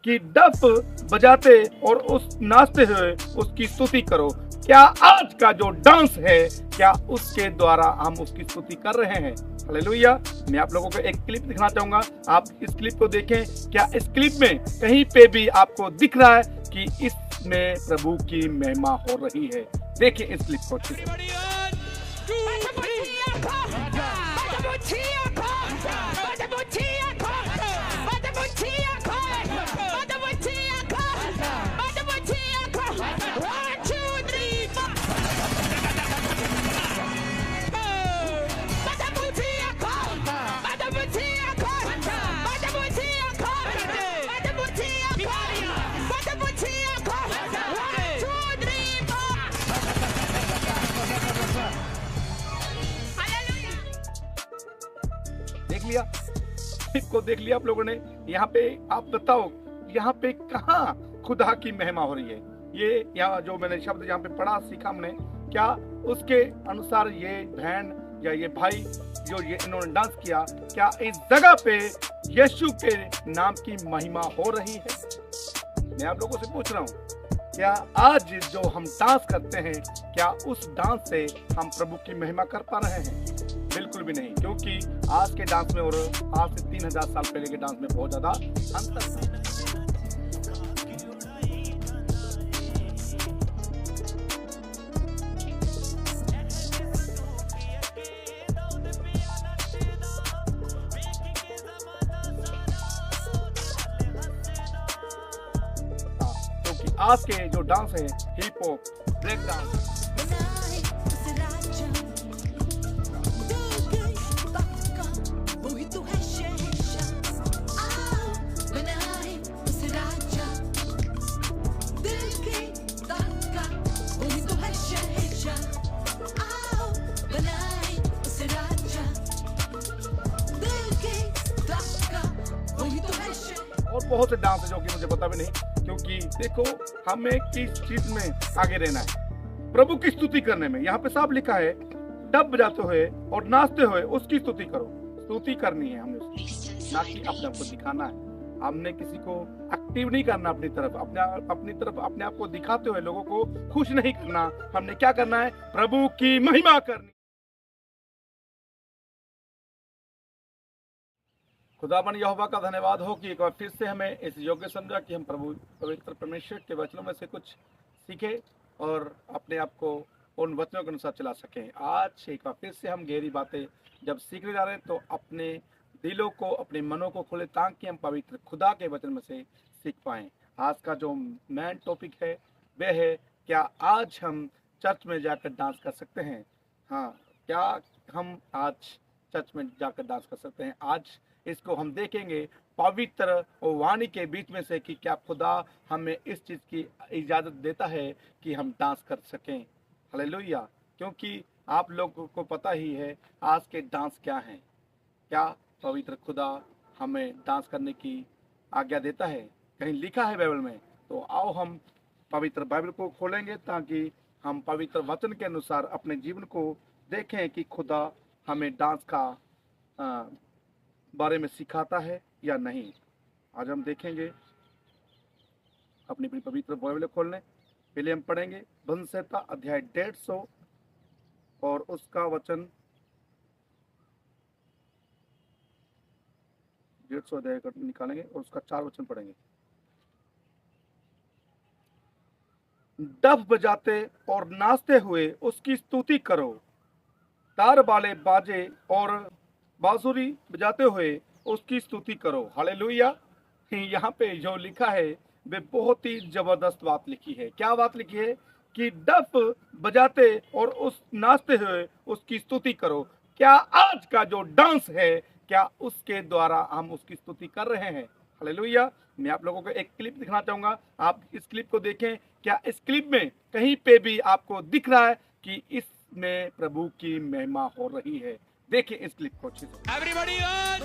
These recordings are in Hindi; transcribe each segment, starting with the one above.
कि डफ बजाते और उस नाचते हुए उसकी स्तुति करो। क्या आज का जो डांस है, क्या उसके द्वारा हम उसकी स्तुति कर रहे हैं? हालेलुया। मैं आप लोगों को एक क्लिप दिखाना चाहूंगा, आप इस क्लिप को देखें। क्या इस क्लिप में कहीं पे भी आपको दिख रहा है कि इसमें प्रभु की महिमा हो रही है? देखिए इस क्लिप को अच्छे से। देख लिया, क्लिप को देख लिया आप लोगों ने। यहाँ पे आप बताओ, यहाँ पे कहाँ खुदा की महिमा हो रही है? ये यहाँ जो मैंने शब्द यहाँ पे पढ़ा, सीखा हमने, क्या उसके अनुसार ये बहन या ये भाई जो ये इन्होंने डांस किया, क्या इस जगह पे यीशु के नाम की महिमा हो रही है? मैं आप लोगों से पूछ रहा हूँ, क्या आज जो हम डांस करते हैं, क्या उस डांस से हम प्रभु की महिमा कर पा रहे हैं? बिल्कुल भी नहीं, क्योंकि आज के डांस में और आज से 3000 साल पहले के डांस में बहुत ज्यादा अंतर है। क्योंकि आज के जो डांस है, हिप हॉप, ब्रेक डांस, और बहुत से डांस है जो कि मुझे पता भी नहीं। क्योंकि देखो, हमें किस चीज में आगे रहना है? प्रभु की स्तुति करने में। यहाँ पे साफ लिखा है, डब बजाते हुए और नाचते हुए उसकी स्तुति करो। स्तुति करनी है हमें उसकी, ना कि अपने आप को दिखाना है। हमने किसी को एक्टिव नहीं करना अपनी तरफ, अपने आप को दिखाते हुए लोगों को खुश नहीं करना। हमने क्या करना है? प्रभु की महिमा करनी। खुदावन यहोवा का धन्यवाद हो कि एक बार फिर से हमें इस योग्य समझा कि हम प्रभु पवित्र परमेश्वर के वचनों में से कुछ सीखे और अपने आप को उन वचनों के अनुसार चला सकें। आज एक बार फिर से हम गहरी बातें जब सीखने जा रहे हैं, तो अपने दिलों को, अपने मनों को खोले, ताकि हम पवित्र खुदा के वचन में से सीख पाएँ। आज का जो मेन टॉपिक है वह है, क्या आज हम चर्च में जाकर डांस कर सकते हैं? हाँ, क्या हम आज चर्च में जाकर डांस कर सकते हैं? आज इसको हम देखेंगे पवित्र वाणी के बीच में से कि क्या खुदा हमें इस चीज़ की इजाज़त देता है कि हम डांस कर सकें। हालेलुया। क्योंकि आप लोगों को पता ही है आज के डांस क्या हैं। क्या पवित्र खुदा हमें डांस करने की आज्ञा देता है? कहीं लिखा है बाइबल में? तो आओ हम पवित्र बाइबल को खोलेंगे, ताकि हम पवित्र वचन के अनुसार अपने जीवन को देखें कि खुदा हमें डांस का बारे में सिखाता है या नहीं। आज हम देखेंगे, अपनी पवित्र बाइबल खोलने पहले हम पढ़ेंगे भजन संहिता अध्याय 150 और उसका वचन 150 अध्याय निकालेंगे और उसका 4 वचन पढ़ेंगे। डफ बजाते और नाचते हुए उसकी स्तुति करो, तार वाले बाजे और बांसुरी बजाते हुए उसकी स्तुति करो। हालेलुया। यहाँ पे जो लिखा है वे बहुत ही जबरदस्त बात लिखी है। क्या बात लिखी है? कि डफ बजाते और उस नाचते हुए उसकी स्तुति करो। क्या आज का जो डांस है, क्या उसके द्वारा हम उसकी स्तुति कर रहे हैं? हालेलुया। मैं आप लोगों को एक क्लिप दिखाना चाहूंगा, आप इस क्लिप को देखें। क्या इस क्लिप में कहीं पे भी आपको दिख रहा है कि इसमें प्रभु की महिमा हो रही है? देखिए इस क्लिप को अच्छे से। Everybody on!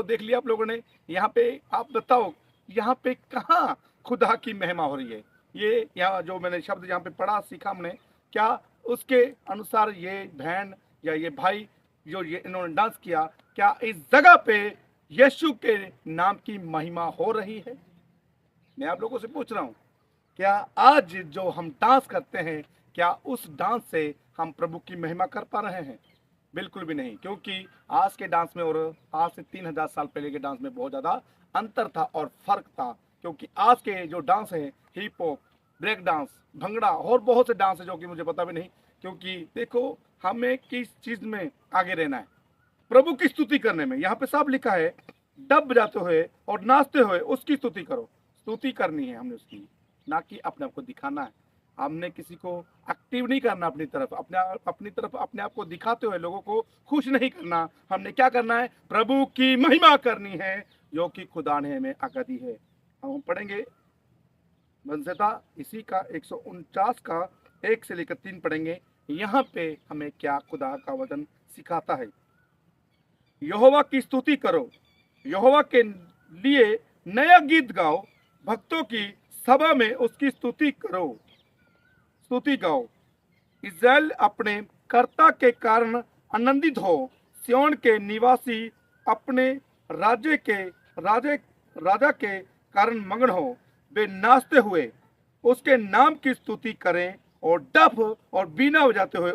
देख लिया आप लोगों ने। यहाँ पे आप बताओ, यहाँ पे कहाँ खुदा की महिमा हो रही है? ये यहाँ जो मैंने शब्द यहाँ पे पढ़ा, सीखा हमने, क्या उसके अनुसार ये बहन या ये भाई जो ये इन्होंने डांस किया, क्या इस जगह पे यीशु के नाम की महिमा हो रही है? मैं आप लोगों से पूछ रहा हूँ, क्या आज जो हम डांस करते हैं, क्या उस डांस से हम प्रभु की महिमा कर पा रहे हैं? बिल्कुल भी नहीं, क्योंकि आज के डांस में और आज से 3000 साल पहले के डांस में बहुत ज्यादा अंतर था और फर्क था। क्योंकि आज के जो डांस है, hip hop, break dance, bhangra और बहुत से डांस है जो कि मुझे पता भी नहीं। क्योंकि देखो, हमें किस चीज में आगे रहना है? प्रभु की स्तुति करने में। यहाँ पे साफ लिखा है, डब बजाते हुए और नाचते हुए उसकी स्तुति करो। स्तुति करनी है हमने उसकी, ना कि अपने आप को दिखाना है। हमने किसी को एक्टिव नहीं करना अपनी तरफ, अपने आप को दिखाते हुए लोगों को खुश नहीं करना। हमने क्या करना है? प्रभु की महिमा करनी है, जो कि खुदा ने हमें आज्ञा दी है। हम पढ़ेंगे वंशता इसी का 149 का 1 से लेकर 3 पढ़ेंगे। यहाँ पे हमें क्या खुदा का वचन सिखाता है। यहोवा की स्तुति करो, यहोवा के लिए नया गीत गाओ, भक्तों की सभा में उसकी स्तुति करो, स्तुति गाओ। इस्राएल अपने कर्ता के कारण आनंदित हो, सिय्योन के निवासी अपने राजा के कारण मगन हो। वे नाचते हुए उसके नाम की स्तुति करें और डफ और बीना बजाते हुए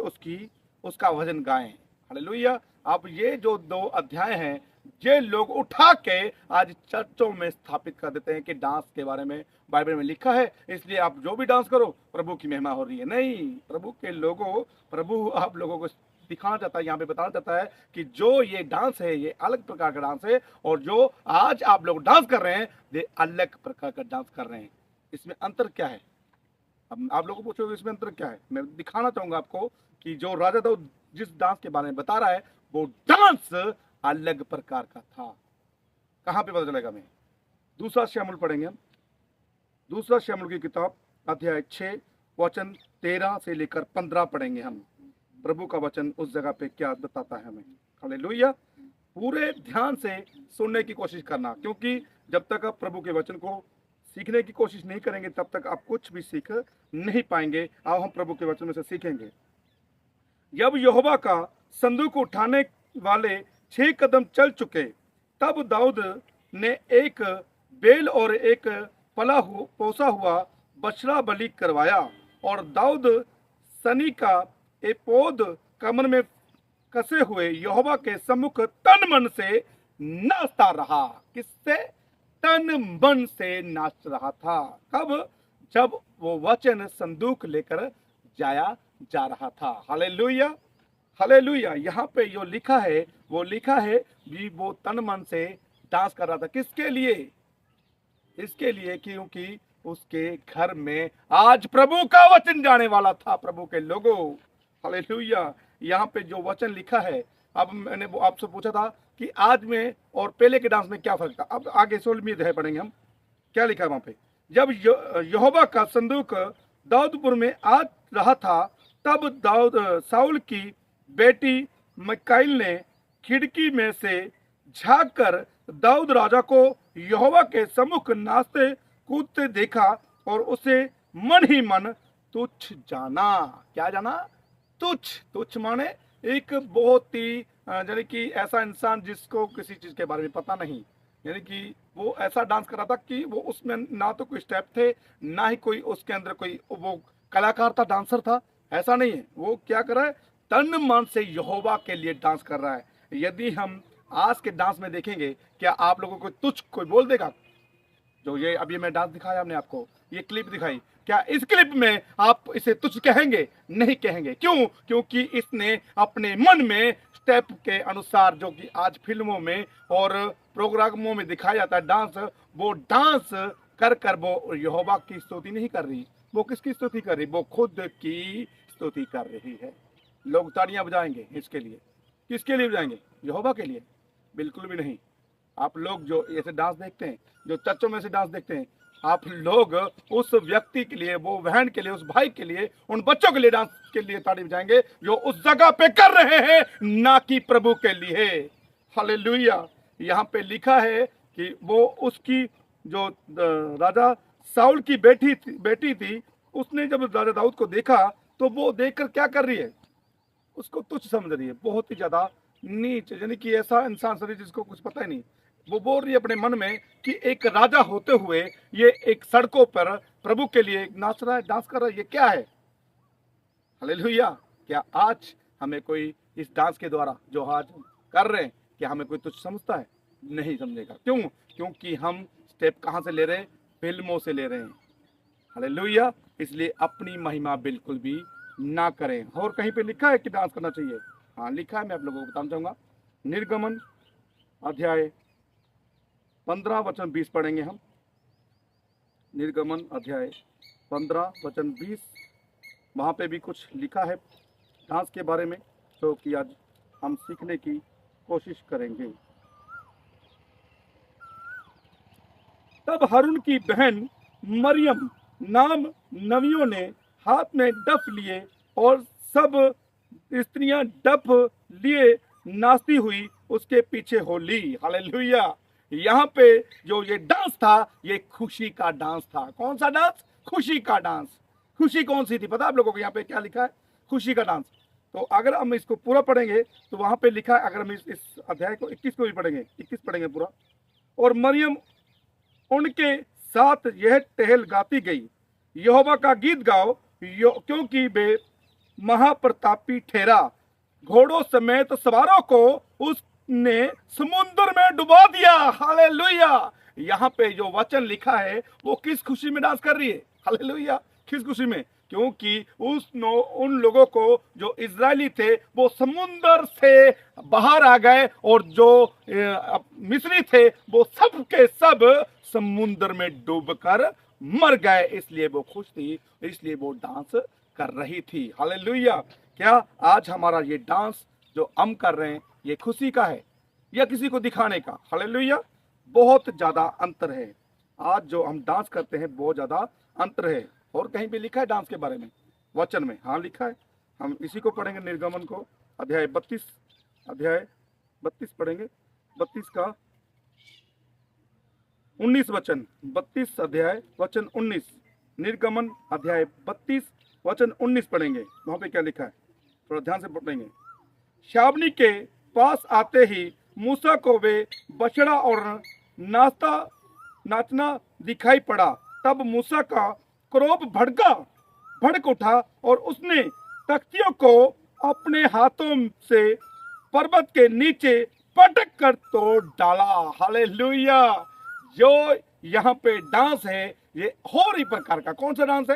उसका भजन गाएं। हालेलुया। अब ये जो 2 अध्याय हैं, ये लोग उठा के आज चर्चों में स्थापित कर देते हैं कि डांस के बारे में बाइबल में लिखा है, इसलिए आप जो भी डांस करो प्रभु की महिमा हो रही है। नहीं, प्रभु के लोगों, प्रभु आप लोगों को दिखाना चाहता है, यहाँ पे बताना चाहता है कि जो ये डांस है, ये अलग प्रकार का डांस है, और जो आज आप लोग डांस कर रहे हैं, ये अलग प्रकार का डांस कर रहे हैं। इसमें अंतर क्या है? अब आप लोगों को पूछोगे इसमें अंतर क्या है? मैं दिखाना चाहूंगा आपको कि जो राजा दाऊद जिस डांस के बारे में बता रहा है, वो डांस अलग प्रकार का था। कहां पे पता चलेगा? मैं दूसरा शमूएल पढ़ेंगे हम। दूसरा शमूएल की किताब अध्याय 6 वचन 13 से लेकर 15 पढ़ेंगे हम। प्रभु का वचन उस जगह पे क्या बताता है हमें। हालेलुया। पूरे ध्यान से सुनने की कोशिश करना, क्योंकि जब तक आप प्रभु के वचन को सीखने की कोशिश नहीं करेंगे, तब तक आप कुछ भी सीख नहीं पाएंगे। आओ हम प्रभु के वचन में से सीखेंगे। जब यहोवा का संदूक उठाने वाले 6 कदम चल चुके, तब दाऊद ने एक बेल और एक पोसा हुआ बछड़ा बलि करवाया, और दाऊद सनी का एपोद कमर में कसे हुए यहोवा के सम्मुख तन मन से नाचता रहा। किससे? तन मन से नाच रहा था। कब? जब वो वचन संदूक लेकर जाया जा रहा था। Hallelujah, hallelujah. यहाँ पे जो लिखा है, वो लिखा है कि वो तन मन से डांस कर रहा था। किसके लिए? इसके लिए क्योंकि उसके घर में आज प्रभु का वचन जाने वाला था। प्रभु के लोगों, हालेलुया। यहाँ पे जो वचन लिखा है, अब मैंने वो आपसे पूछा था कि आज में और पहले के डांस में क्या फर्क था। अब आगे 16वीं अध्याय पढ़ेंगे हम, क्या लिखा है वहां पे। जब यहोवा का संदूक दाऊदपुर में आ रहा था, तब साउल की बेटी मिकाइल ने खिड़की में से झांक कर दाऊद राजा को यहोवा के सम्मुख नाचते कूदते देखा, और उसे मन ही मन तुच्छ जाना। क्या जाना? तुच्छ। तुच्छ माने एक बहुत ही यानी कि ऐसा इंसान जिसको किसी चीज के बारे में पता नहीं, यानी कि वो ऐसा डांस कर रहा था कि वो उसमें ना तो कोई स्टेप थे, ना ही कोई उसके अंदर कोई वो कलाकार था, डांसर था। ऐसा नहीं है। वो क्या कर रहा है? तन मन से यहोवा के लिए डांस कर रहा है। यदि हम आज के डांस में देखेंगे, क्या आप लोगों को तुच्छ कोई बोल देगा? जो ये अभी मैं डांस दिखाया हमने आपको, ये क्लिप दिखाई, क्या इस क्लिप में आप इसे तुच्छ कहेंगे? नहीं कहेंगे। क्यों? क्योंकि इसने अपने मन में स्टेप के अनुसार, जो कि आज फिल्मों में और प्रोग्रामों में दिखाया जाता है डांस, वो डांस कर कर वो यहोवा की स्तुति नहीं कर रही। वो किसकी स्तुति कर रही? वो खुद की स्तुति कर रही है। लोग तालियां बजाएंगे इसके लिए। किसके लिए बजाएंगे? यहोवा के लिए? बिल्कुल भी नहीं। आप लोग जो ऐसे डांस देखते हैं, जो चर्चों में से डांस देखते हैं, आप लोग उस व्यक्ति के लिए, वो बहन के लिए, उस भाई के लिए, उन बच्चों के लिए डांस के लिए ताली बजाएंगे जो उस जगह पे कर रहे हैं, ना कि प्रभु के लिए। हालेलुया। यहाँ पे लिखा है कि वो उसकी जो राजा साउल की बेटी थी, उसने जब राजा दाऊद को देखा तो वो देखकर क्या कर रही है, उसको तुच्छ समझ रही है, बहुत ही ज्यादा नीच, यानी कि ऐसा इंसान सरी जिसको कुछ पता ही नहीं। वो बोल रही है अपने मन में कि एक राजा होते हुए ये एक सड़कों पर प्रभु के लिए नाच रहा है, डांस कर रहा है, ये क्या है। हालेलुया। क्या आज हमें कोई इस डांस के द्वारा जो आज कर रहे हैं, क्या हमें कोई तुच्छ समझता है? नहीं समझेगा। क्यों? क्योंकि हम स्टेप कहां से ले रहे हैं? फिल्मों से ले रहे हैं। हालेलुया। इसलिए अपनी महिमा बिल्कुल भी ना करें। और कहीं पे लिखा है कि डांस करना चाहिए? हाँ लिखा है, मैं आप लोगों को बताना चाहूंगा। निर्गमन अध्याय 15 वचन 20 पढ़ेंगे हम। निर्गमन अध्याय 15 वचन 20, वहां पे भी कुछ लिखा है डांस के बारे में, जो कि आज हम सीखने की कोशिश करेंगे। तब हारून की बहन मरियम नाम नवियों ने हाथ में डफ लिए और सब स्त्रियां डफ लिए नाचती हुई उसके पीछे हो ली। हालेलुया। यहाँ पे जो ये डांस था, ये खुशी का डांस था। कौन सा डांस? खुशी का डांस। खुशी कौन सी थी पता आप लोगों को? यहाँ पे क्या लिखा है? खुशी का डांस। तो अगर हम इसको पूरा पढ़ेंगे तो वहां पे लिखा है, अगर हम इस अध्याय को 21 को भी पढ़ेंगे, 21 पढ़ेंगे पूरा। और मरियम उनके साथ यह टहल गाती गई, यहोवा का गीत गाओ, क्योंकि वे महाप्रतापी ठहरा, घोड़ों समेत सवारों को उसने समुद्र में डुबा दिया। हालेलुया। यहाँ पे जो वचन लिखा है वो किस खुशी में डांस कर रही है? हालेलुया। किस खुशी में? क्योंकि उन लोगों को जो इजरायली थे वो समुद्र से बाहर आ गए, और जो मिस्री थे वो सब के सब समुद्र में डूबकर मर गए। इसलिए वो खुश थी, इसलिए वो डांस कर रही थी। हालेलुया। क्या आज हमारा ये डांस जो हम कर रहे हैं ये खुशी का है या किसी को दिखाने का? हालेलुया। बहुत ज्यादा अंतर है। आज जो हम डांस करते हैं बहुत ज्यादा अंतर है। और कहीं पे लिखा है डांस के बारे में वचन में? हाँ लिखा है। हम इसी को पढ़ेंगे, निर्गमन को अध्याय 32 पढ़ेंगे, 32 का 19 वचन, 32 अध्याय वचन 19। निर्गमन अध्याय 32 वचन 19 पढ़ेंगे। वहां पे क्या लिखा है थोड़ा ध्यान से पढ़ेंगे। शाबनी के पास आते ही मूसा को वे बछड़ा और नाचना दिखाई पड़ा। तब मूसा का क्रोध भड़क उठा और उसने तख्तियों को अपने हाथों से पर्वत के नीचे पटक कर तोड़ डाला। हालेलुया। जो यहाँ पे डांस है ये और ही प्रकार का। कौन सा डांस है?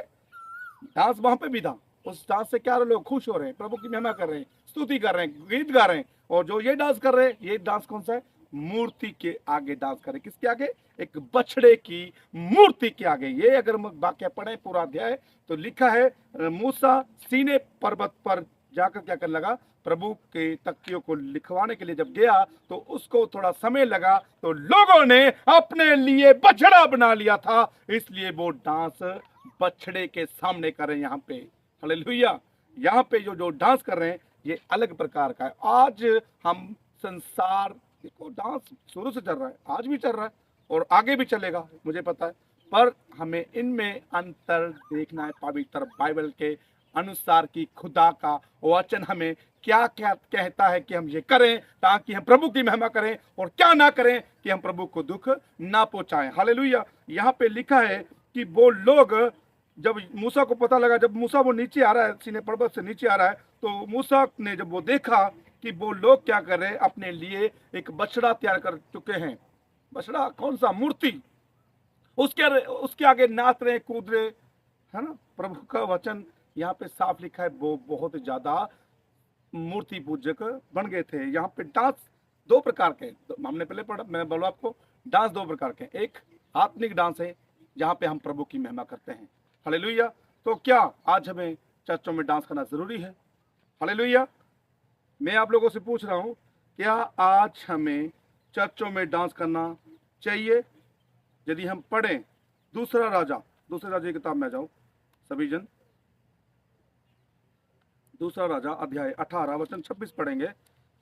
डांस वहां पे भी था। उस डांस से क्या लोग खुश हो रहे हैं, प्रभु की महिमा कर रहे हैं, स्तुति कर रहे हैं, गीत गा रहे हैं। और जो ये डांस कर रहे हैं, ये डांस कौन सा है? मूर्ति के आगे डांस कर रहे। किसके आगे? एक बछड़े की मूर्ति के आगे। ये अगर वाक्य पढ़े पूरा अध्याय तो लिखा है मूसा सीने पर्वत पर जाकर क्या करने लगा? प्रभु के तख्तियों को लिखवाने के लिए जब गया तो उसको थोड़ा समय लगा, तो लोगों ने अपने लिए बछड़ा बना लिया था। इसलिए वो डांस बछड़े के सामने कर रहे हैं यहाँ पे। हालेलुया। यहाँ पे जो डांस कर रहे हैं ये अलग प्रकार का है। आज हम संसार को डांस शुरू से चल रहा है, आज भी चल रहा है और आगे भी चलेगा, मुझे पता है। पर हमें इनमें अंतर देखना है। पवित्र बाइबल के अनुसार कि खुदा का वचन हमें क्या क्या कहता है कि हम ये करें ताकि हम प्रभु की महिमा करें, और क्या ना करें कि हम प्रभु को दुख ना पहुंचाएं। हालेलुया। यहाँ पे लिखा है कि वो लोग, जब मूसा को पता लगा, जब मूसा वो नीचे आ रहा है, सीने पर्वत से नीचे आ रहा है, तो मूसा ने जब वो देखा कि वो लोग क्या कर रहे हैं, अपने लिए एक बछड़ा तैयार कर चुके हैं। बछड़ा कौन सा? मूर्ति। उसके आगे नाच रहे, कूद रहे, है ना। प्रभु का वचन यहाँ पे साफ लिखा है, वो बहुत ज्यादा मूर्ति पूजक बन गए थे। यहाँ पे डांस दो प्रकार के, हमने पहले पढ़ा, मैं बोला आपको, डांस दो प्रकार के। एक आत्मिक डांस है जहाँ पे हम प्रभु की महिमा करते हैं। हालेलुया। तो क्या आज हमें चर्चों में डांस करना जरूरी है? हालेलुया। मैं आप लोगों से पूछ रहा हूं, क्या आज हमें चर्चों में डांस करना चाहिए? यदि हम पढ़ें दूसरे राजा की किताब में आ जाओ सभी जन, दूसरा राजा अध्याय 18 वचन 26 पढ़ेंगे।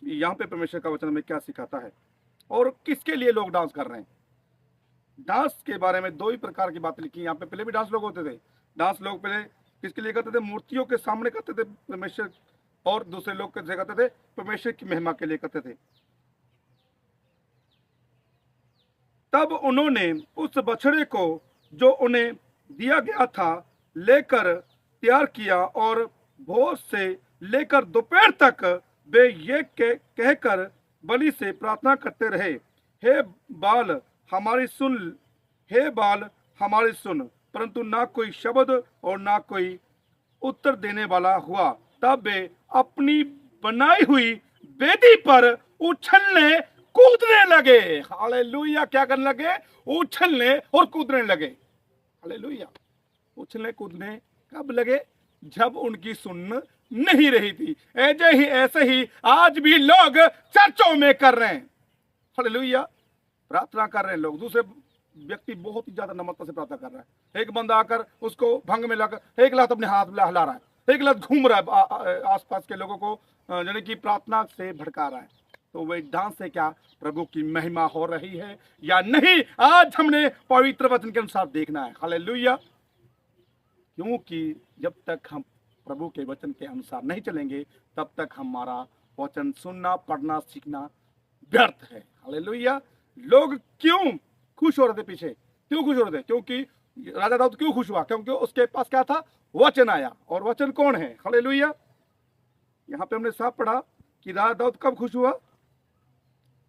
यहाँ पे परमेश्वर का वचन हमें क्या सिखाता है। और किसके लिए लोग डांस कर रहे हैं। डांस के बारे में दो ही प्रकार की बातें लिखी यहाँ पे। पहले भी डांस लोग होते थे। डांस लोग पहले किसके लिए करते थे? मूर्तियों के सामने करते थे परमेश्वर, और दूसरे लोग कैसे करते थे? परमेश्वर की महिमा के लिए करते थे। तब उन्होंने उस बछड़े को जो उन्हें दिया गया था लेकर तैयार किया, और भोर से लेकर दोपहर तक वे ये कहकर बलि से प्रार्थना करते रहे, हे बाल हमारी सुन, हे बाल हमारी सुन। परंतु ना कोई शब्द और ना कोई उत्तर देने वाला हुआ। तब वे अपनी बनाई हुई वेदी पर उछलने कूदने लगे। हालेलुया। क्या करने लगे? उछलने और कूदने लगे। हालेलुया। उछलने कूदने कब लगे? जब उनकी सुन नहीं रही थी। ऐसे ही आज भी लोग चर्चों में कर रहे हैं। हालेलुया। प्रार्थना कर रहे हैं लोग, दूसरे व्यक्ति बहुत ही ज्यादा नम्रता से प्रार्थना कर रहा है। एक बंदा आकर उसको भंग में लाकर एक लात अपने हाथ में हिला रहा है, एक लात घूम रहा है, आसपास के लोगों को यानी कि प्रार्थना से भड़का रहा है। तो वे डांस से क्या प्रभु की महिमा हो रही है या नहीं, आज हमने पवित्र वचन के अनुसार देखना है। हालेलुया। क्योंकि जब तक हम प्रभु के वचन के अनुसार नहीं चलेंगे तब तक हमारा वचन सुनना, पढ़ना, सीखना व्यर्थ है। हालेलुया। लोग क्यों खुश हो रहे थे? पीछे क्यों खुश हो रहे थे? क्योंकि राजा दाऊद क्यों खुश हुआ? क्योंकि उसके पास क्या था? वचन आया। और वचन कौन है? हालेलुया। यहाँ पे हमने साफ पढ़ा कि राजा दाऊद कब खुश हुआ?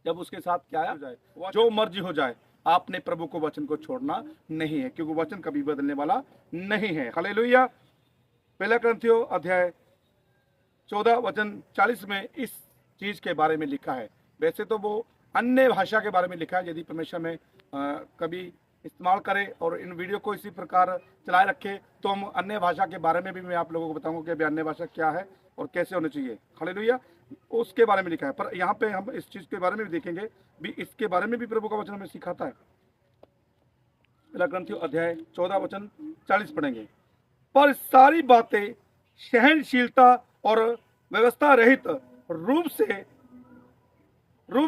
जब उसके साथ क्या आया? जो मर्जी हो जाए, आपने प्रभु को वचन को छोड़ना नहीं है, क्योंकि वचन कभी बदलने वाला नहीं है। हालेलुया। पहला कुरिन्थियों अध्याय 14 वचन 40 में इस चीज के बारे में लिखा है। वैसे तो वो अन्य भाषा के बारे में लिखा है। यदि परमेश्वर में कभी इस्तेमाल करें और इन वीडियो को इसी प्रकार चलाए रखे तो हम अन्य भाषा के बारे में भी मैं आप लोगों को बताऊंगा कि अभी अन्य भाषा क्या है और कैसे होनी चाहिए। हालेलुया। उसके बारे में लिखा है। पर यहाँ पे हम इस चीज के बारे में भी देखेंगे, भी इसके बारे में भी प्रभु का वचन हमें सिखाता है। पहला कुरिन्थियों अध्याय 14 वचन 40 पढ़ेंगे। पर सारी बातें सहनशीलता और व्यवस्था रहित रूप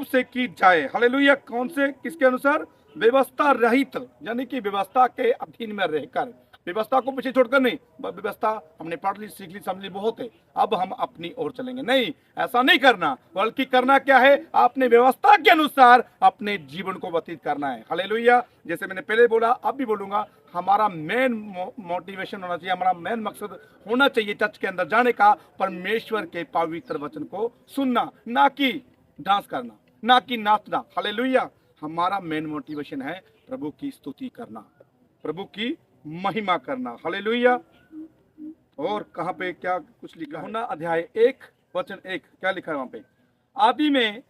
से की जाए। हालेलुया। कौन से? किसके अनुसार? व्यवस्था रहित, यानी कि व्यवस्था के अधीन में रहकर, व्यवस्था को पीछे छोड़कर नहीं। व्यवस्था हमने पढ़ ली, सीख ली, समझ ली, बहुत है, अब हम अपनी ओर चलेंगे। नहीं, ऐसा नहीं करना, बल्कि करना क्या है? आपने व्यवस्था के अनुसार अपने जीवन को व्यतीत करना है। हालेलुया। जैसे मैंने पहले बोला, अब भी बोलूंगा, हमारा मेन मोटिवेशन होना चाहिए, हमारा मेन मकसद होना चाहिए चर्च के अंदर जाने का, परमेश्वर के पवित्र वचन को सुनना, ना कि डांस करना, ना कि नाचना। हालेलुया। हमारा मेन मोटिवेशन है प्रभु की स्तुति करना, प्रभु की महिमा करना। हालेलुया। और कहां पे क्या कुछ लिखा है? अध्याय 1 वचन 1 क्या लिखा है वहां पे? आदि में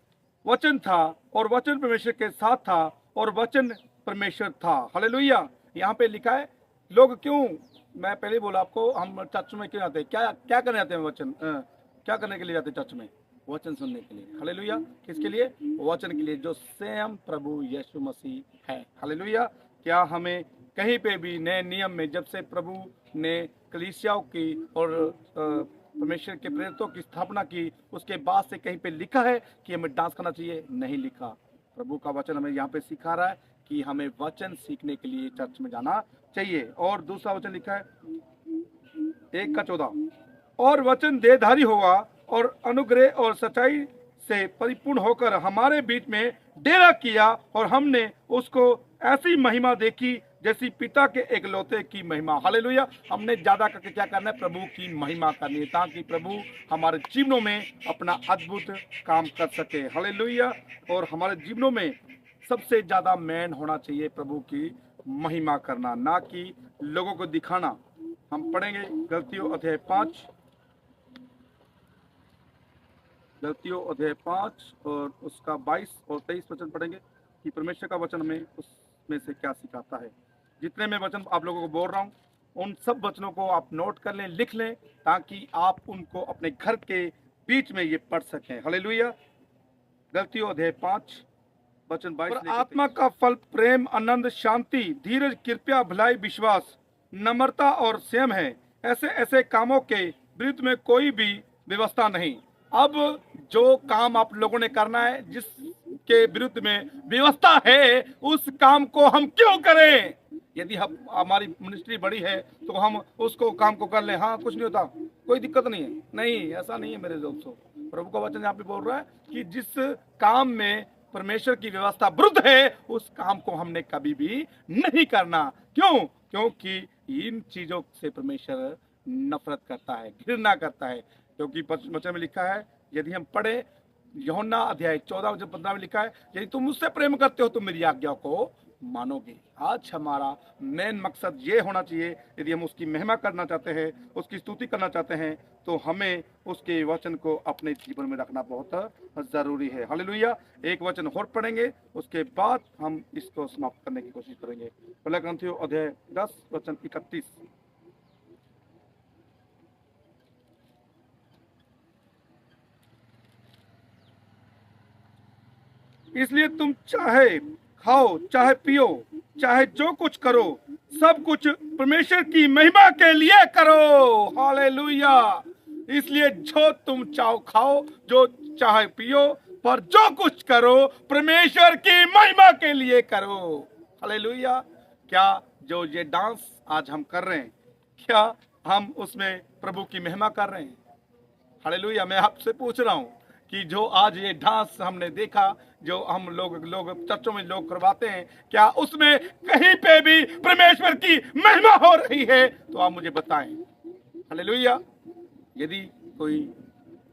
वचन था और वचन परमेश्वर के साथ था और वचन परमेश्वर था। हालेलुया। यहाँ पे लिखा है। लोग क्यों, मैं पहले बोला आपको, हम चर्च में क्यों आते हैं? क्या करने आते हैं? वचन क्या करने के लिए जाते हैं चर्च में? वचन सुनने के लिए। हालेलुया। किसके लिए? वचन के लिए, जो स्वयं प्रभु यीशु मसीह है। हालेलुया। क्या हमें कहीं पे भी नए नियम में, जब से प्रभु ने कलीसियाओं की और परमेश्वर के प्रेरितों की स्थापना की, उसके बाद से कहीं पे लिखा है कि हमें डांस करना चाहिए? नहीं लिखा। प्रभु का वचन हमें यहाँ पे सिखा रहा है कि हमें वचन सीखने के लिए चर्च में जाना चाहिए। और दूसरा वचन लिखा है 1:14, और वचन देहधारी हुआ और अनुग्रह और सच्चाई से परिपूर्ण होकर हमारे बीच में डेरा किया, और हमने उसको ऐसी महिमा देखी जैसी पिता के एकलौते की महिमा। हालेलुया। हमने ज्यादा करके क्या करना है? प्रभु की महिमा करनी है, ताकि प्रभु हमारे जीवनों में अपना अद्भुत काम कर सके। हालेलुया। और हमारे जीवनों में सबसे ज्यादा मेन होना चाहिए प्रभु की महिमा करना, ना कि लोगों को दिखाना। हम पढ़ेंगे गलतियों अध्याय 5 और उसका 22 और 23 वचन पढ़ेंगे कि परमेश्वर का वचन हमें उसमें से क्या सिखाता है। जितने मैं वचन आप लोगों को बोल रहा हूँ, उन सब वचनों को आप नोट कर लें, लिख लें, ताकि आप उनको अपने घर के बीच में ये पढ़ सकें। हालेलुया। गलतियों अध्याय 5 वचन 22। और आत्मा का फल प्रेम, आनंद, शांति, धीरज, कृपया, भलाई, विश्वास, नम्रता और संयम है। ऐसे ऐसे कामों के विरुद्ध में कोई भी व्यवस्था नहीं। अब जो काम आप लोगों ने करना है, जिस जिसके विरुद्ध में व्यवस्था है उस काम को हम क्यों करें? यदि हम हमारी मिनिस्ट्री बड़ी है तो हम उसको काम को कर लें, हाँ कुछ नहीं होता, कोई दिक्कत नहीं है। नहीं, ऐसा नहीं है मेरे दोस्तों। प्रभु का वचन यहाँ पे बोल रहा है कि जिस काम में परमेश्वर की व्यवस्था विरुद्ध है उस काम को हमने कभी भी नहीं करना। क्यों? क्योंकि इन चीजों से परमेश्वर नफरत करता है, घृणा करता है। क्योंकि वचन में लिखा है, यदि हम पढ़े यूहन्ना अध्याय 14 वचन 15 में लिखा है, यदि तुम मुझसे प्रेम करते हो तो मेरी आज्ञा को मानोगे। आज हमारा मेन मकसद ये होना चाहिए, यदि हम उसकी महिमा करना चाहते हैं, उसकी स्तुति करना चाहते हैं, तो हमें उसके वचन को अपने जीवन में रखना बहुत जरूरी है। हालेलुया। एक वचन और पढ़ेंगे, उसके बाद हम इसको समाप्त करने की कोशिश करेंगे। पहला ग्रंथियों अध्याय 10 वचन 31। इसलिए तुम चाहे खाओ, चाहे पियो, चाहे जो कुछ करो, सब कुछ परमेश्वर की महिमा के लिए करो। हालेलुया। इसलिए जो तुम चाहो खाओ, जो चाहे पियो, पर जो कुछ करो परमेश्वर की महिमा के लिए करो। हालेलुया। क्या जो ये डांस आज हम कर रहे हैं, क्या हम उसमें प्रभु की महिमा कर रहे हैं? हालेलुया। मैं आपसे पूछ रहा हूँ कि जो आज ये डांस हमने देखा, जो हम लोग चर्चों में लोग करवाते हैं, क्या उसमें कहीं पे भी परमेश्वर की महिमा हो रही है? तो आप मुझे बताएं। हालेलुया। यदि कोई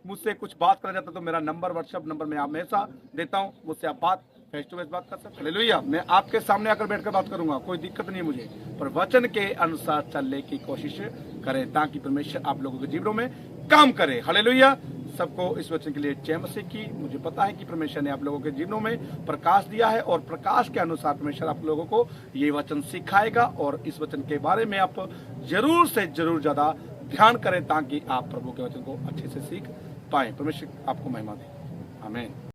मुझसे कुछ बात करना चाहता तो मेरा नंबर, व्हाट्सएप नंबर मैं हमेशा देता हूं, मुझसे आप बात फेस टू फेस बात कर सकते हैं। हालेलुया। मैं आपके सामने आकर बैठकर बात करूंगा, कोई दिक्कत नहीं है मुझे, पर वचन के अनुसार चलने की कोशिश करें ताकि परमेश्वर आप लोगों के जीवनों में काम करे। हालेलुया। सबको इस वचन के लिए जय मसीह की। मुझे पता है कि परमेश्वर ने आप लोगों के जीवनों में प्रकाश दिया है और प्रकाश के अनुसार परमेश्वर आप लोगों को ये वचन सिखाएगा और इस वचन के बारे में आप जरूर से जरूर ज्यादा ध्यान करें ताकि आप प्रभु के वचन को अच्छे से सीख पाए। परमेश्वर आपको महिमा दे। आमीन।